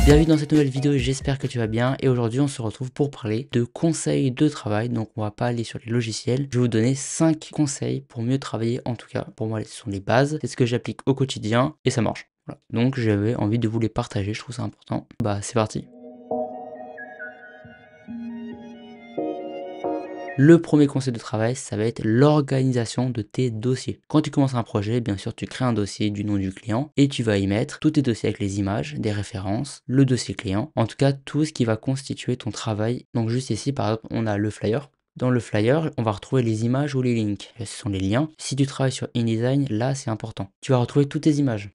Bienvenue dans cette nouvelle vidéo, j'espère que tu vas bien et aujourd'hui on se retrouve pour parler de conseils de travail. Donc on va pas aller sur les logiciels, je vais vous donner 5 conseils pour mieux travailler. En tout cas pour moi ce sont les bases, c'est ce que j'applique au quotidien et ça marche. Voilà. Donc j'avais envie de vous les partager, je trouve ça important. Bah c'est parti. Le premier conseil de travail, ça va être l'organisation de tes dossiers. Quand tu commences un projet, bien sûr, tu crées un dossier du nom du client et tu vas y mettre tous tes dossiers avec les images, des références, le dossier client, en tout cas tout ce qui va constituer ton travail. Donc juste ici, par exemple, on a le flyer. Dans le flyer, on va retrouver les images ou les links. Ce sont les liens. Si tu travailles sur InDesign, là, c'est important. Tu vas retrouver toutes tes images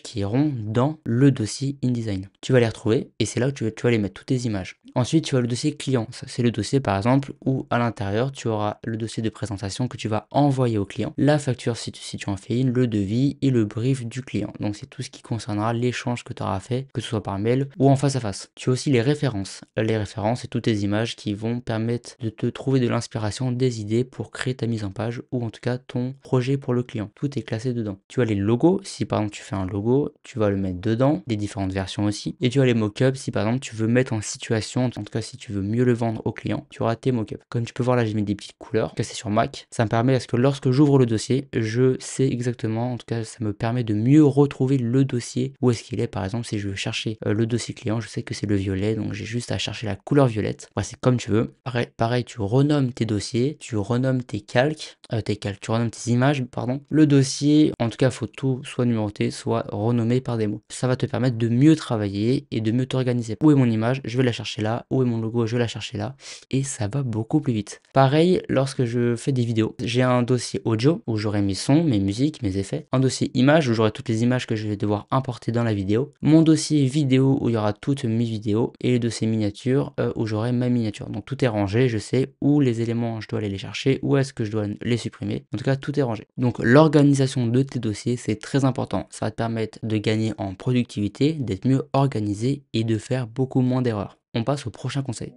qui iront dans le dossier InDesign. Tu vas les retrouver et c'est là où tu vas les mettre, toutes tes images. Ensuite, tu as le dossier client. Ça, c'est le dossier, par exemple, où à l'intérieur, tu auras le dossier de présentation que tu vas envoyer au client, la facture si tu en fais une, le devis et le brief du client. Donc, c'est tout ce qui concernera l'échange que tu auras fait, que ce soit par mail ou en face à face. Tu as aussi les références. Les références, c'est toutes tes images qui vont permettre de te trouver de l'inspiration, des idées pour créer ta mise en page ou en tout cas ton projet pour le client. Tout est classé dedans. Tu as les logos, si par exemple tu fais un logo, tu vas le mettre dedans, des différentes versions aussi. Et tu as les mock-ups, si par exemple tu veux mettre en situation, en tout cas si tu veux mieux le vendre au client, tu auras tes mock-ups. Comme tu peux voir là, j'ai mis des petites couleurs, que c'est sur Mac. Ça me permet à ce que lorsque j'ouvre le dossier, je sais exactement, en tout cas ça me permet de mieux retrouver le dossier, où est-ce qu'il est. Par exemple, si je veux chercher le dossier client, je sais que c'est le violet, donc j'ai juste à chercher la couleur violette. Ouais, c'est comme tu veux. Pareil, tu renommes tes dossiers, tu renommes tes calques, tu renommes tes images, pardon. Le dossier, en tout cas, il faut tout soit numéroté, soit renommé par des mots. Ça va te permettre de mieux travailler et de mieux t'organiser. Où est mon image? Je vais la chercher là. Où est mon logo? Je vais la chercher là. Et ça va beaucoup plus vite. Pareil, lorsque je fais des vidéos, j'ai un dossier audio où j'aurai mes sons, mes musiques, mes effets. Un dossier image où j'aurai toutes les images que je vais devoir importer dans la vidéo. Mon dossier vidéo où il y aura toutes mes vidéos. Et le dossier miniature où j'aurai ma miniature. Donc tout est rangé, je sais où les éléments je dois aller les chercher, où est-ce que je dois les supprimer. En tout cas, tout est rangé. Donc l'organisation de tes dossiers, c'est très important. Ça va te permettre de gagner en productivité, d'être mieux organisé et de faire beaucoup moins d'erreurs. On passe au prochain conseil.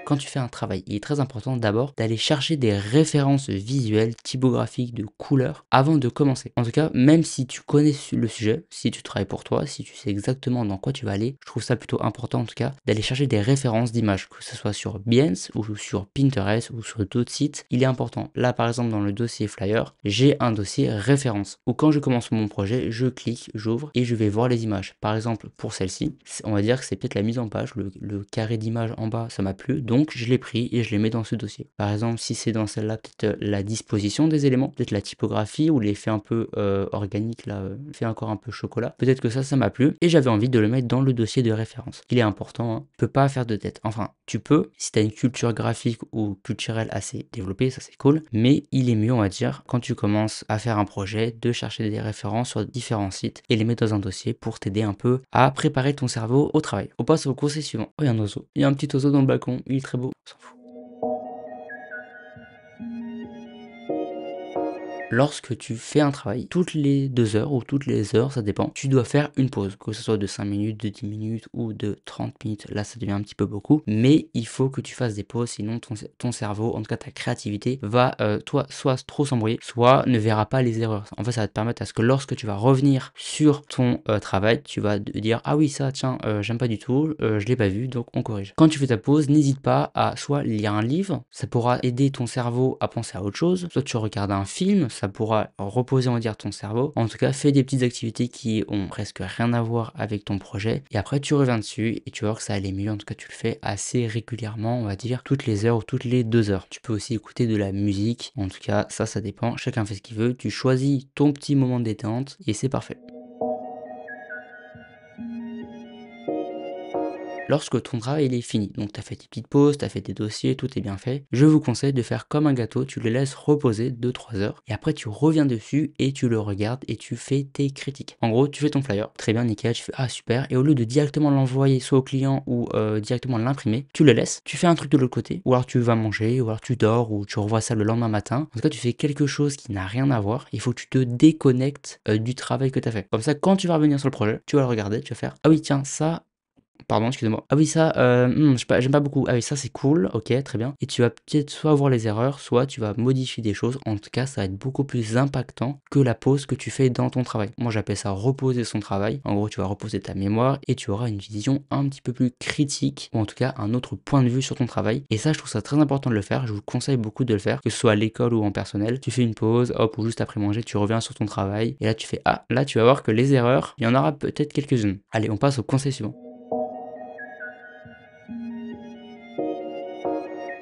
Quand tu fais un travail, il est très important d'abord d'aller chercher des références visuelles, typographiques, de couleurs avant de commencer. En tout cas, même si tu connais le sujet, si tu travailles pour toi, si tu sais exactement dans quoi tu vas aller, je trouve ça plutôt important en tout cas d'aller chercher des références d'images, que ce soit sur Behance ou sur Pinterest ou sur d'autres sites. Il est important. Là, par exemple, dans le dossier flyer, j'ai un dossier référence où quand je commence mon projet, je clique, j'ouvre et je vais voir les images. Par exemple, pour celle-ci, on va dire que c'est peut-être la mise en page, le carré d'image en bas, ça m'a plu. Donc je l'ai pris et je les mets dans ce dossier. Par exemple, si c'est dans celle-là, peut-être la disposition des éléments, peut-être la typographie ou l'effet un peu organique, là, fait encore un peu chocolat. Peut-être que ça m'a plu et j'avais envie de le mettre dans le dossier de référence. Il est important, hein. Tu peux pas faire de tête. Enfin, tu peux, si tu as une culture graphique ou culturelle assez développée, ça c'est cool. Mais il est mieux, on va dire, quand tu commences à faire un projet, de chercher des références sur différents sites et les mettre dans un dossier pour t'aider un peu à préparer ton cerveau au travail. On passe au conseil suivant. Oh, il y a un oiseau. Il y a un petit oiseau dans le balcon. Il est très beau. On s'en fout. Lorsque tu fais un travail, toutes les 2 heures ou toutes les heures, ça dépend, tu dois faire une pause, que ce soit de 5 minutes, de 10 minutes ou de 30 minutes, là ça devient un petit peu beaucoup, mais il faut que tu fasses des pauses, sinon ton cerveau, en tout cas ta créativité, va soit trop s'embrouiller, soit ne verra pas les erreurs. En fait, ça va te permettre à ce que lorsque tu vas revenir sur ton travail, tu vas te dire, ah oui ça, tiens, j'aime pas du tout, je l'ai pas vu, donc on corrige. Quand tu fais ta pause, n'hésite pas à soit lire un livre, ça pourra aider ton cerveau à penser à autre chose, soit tu regardes un film, ça pourra reposer, on va dire, ton cerveau. En tout cas, fais des petites activités qui ont presque rien à voir avec ton projet et après tu reviens dessus et tu vas voir que ça allait mieux. En tout cas, tu le fais assez régulièrement, on va dire, toutes les heures ou toutes les 2 heures. Tu peux aussi écouter de la musique. En tout cas, ça dépend. Chacun fait ce qu'il veut. Tu choisis ton petit moment de détente et c'est parfait. Lorsque ton travail il est fini, donc tu as fait tes petites pauses, tu as fait tes dossiers, tout est bien fait, je vous conseille de faire comme un gâteau, tu le laisses reposer 2-3 heures et après tu reviens dessus et tu le regardes et tu fais tes critiques. En gros, tu fais ton flyer, très bien, nickel, tu fais ah super, et au lieu de directement l'envoyer soit au client ou directement l'imprimer, tu le laisses, tu fais un truc de l'autre côté, ou alors tu vas manger, ou alors tu dors, ou tu revois ça le lendemain matin. En tout cas, tu fais quelque chose qui n'a rien à voir, il faut que tu te déconnectes du travail que tu as fait. Comme ça, quand tu vas revenir sur le projet, tu vas le regarder, tu vas faire ah oui tiens, ça Pardon, excusez-moi. Ah oui, ça, je sais pas, j'aime pas beaucoup. Ah oui, ça c'est cool, OK, très bien. Et tu vas peut-être soit voir les erreurs, soit tu vas modifier des choses. En tout cas, ça va être beaucoup plus impactant que la pause que tu fais dans ton travail. Moi, j'appelle ça reposer son travail. En gros, tu vas reposer ta mémoire et tu auras une vision un petit peu plus critique, ou en tout cas un autre point de vue sur ton travail. Et ça, je trouve ça très important de le faire. Je vous conseille beaucoup de le faire, que ce soit à l'école ou en personnel. Tu fais une pause, hop, ou juste après manger, tu reviens sur ton travail. Et là, tu fais, ah, là, tu vas voir que les erreurs, il y en aura peut-être quelques-unes. Allez, on passe au conseil suivant.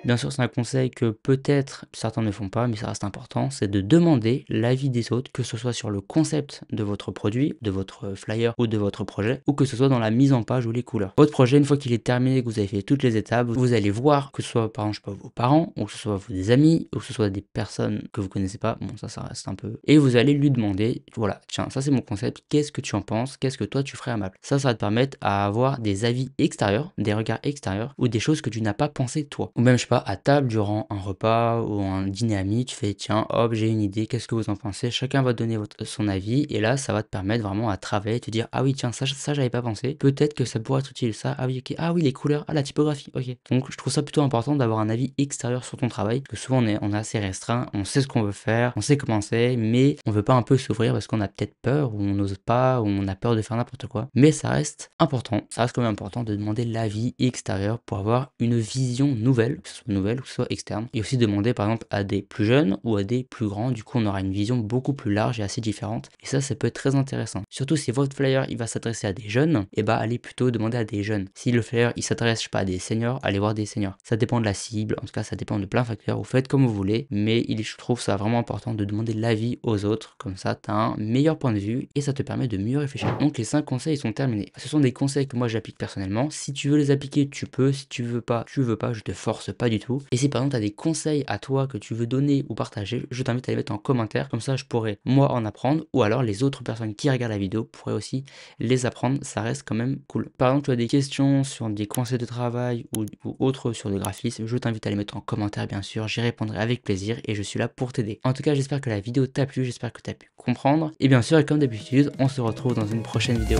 Bien sûr, c'est un conseil que peut-être certains ne font pas, mais ça reste important, c'est de demander l'avis des autres, que ce soit sur le concept de votre produit, de votre flyer ou de votre projet, ou que ce soit dans la mise en page ou les couleurs. Votre projet, une fois qu'il est terminé, que vous avez fait toutes les étapes, vous allez voir que ce soit par exemple, je sais pas, vos parents, ou que ce soit des amis, ou que ce soit des personnes que vous connaissez pas, bon ça reste un peu... Et vous allez lui demander, voilà, tiens, ça c'est mon concept, qu'est-ce que tu en penses, qu'est-ce que toi tu ferais à ma place. Ça va te permettre à avoir des avis extérieurs, des regards extérieurs, ou des choses que tu n'as pas pensé toi. Ou même, je sais pas, à table durant un repas ou un dîner ami, tu fais tiens, hop, j'ai une idée, qu'est-ce que vous en pensez? Chacun va donner son avis et là, ça va te permettre vraiment à travailler, te dire ah oui, tiens, ça j'avais pas pensé, peut-être que ça pourrait être utile, ça, ah oui, ok, ah oui, les couleurs, ah la typographie, ok. Donc, je trouve ça plutôt important d'avoir un avis extérieur sur ton travail, parce que souvent on est assez restreint, on sait ce qu'on veut faire, on sait comment c'est, mais on veut pas un peu s'ouvrir parce qu'on a peut-être peur ou on n'ose pas ou on a peur de faire n'importe quoi. Mais ça reste important, ça reste quand même important de demander l'avis extérieur pour avoir une vision nouvelle, que ce soit nouvelle ou que ce soit externe. Et aussi demander par exemple à des plus jeunes ou à des plus grands, du coup on aura une vision beaucoup plus large et assez différente. Et ça peut être très intéressant. Surtout si votre flyer il va s'adresser à des jeunes, et bah allez plutôt demander à des jeunes. Si le flyer il s'adresse, je sais pas, à des seniors, allez voir des seniors. Ça dépend de la cible, en tout cas ça dépend de plein de facteurs, vous faites comme vous voulez, mais je trouve ça vraiment important de demander l'avis aux autres, comme ça tu as un meilleur point de vue et ça te permet de mieux réfléchir. Donc les 5 conseils sont terminés. Ce sont des conseils que moi j'applique personnellement. Si tu veux les appliquer, tu peux. Si tu veux pas, je te force pas du tout. Et si par exemple tu as des conseils à toi que tu veux donner ou partager, je t'invite à les mettre en commentaire. Comme ça, je pourrais moi en apprendre ou alors les autres personnes qui regardent la vidéo pourraient aussi les apprendre. Ça reste quand même cool. Par exemple, tu as des questions sur des conseils de travail ou autres sur le graphisme, je t'invite à les mettre en commentaire bien sûr. J'y répondrai avec plaisir et je suis là pour t'aider. En tout cas, j'espère que la vidéo t'a plu, j'espère que tu as pu comprendre. Et bien sûr, et comme d'habitude, on se retrouve dans une prochaine vidéo.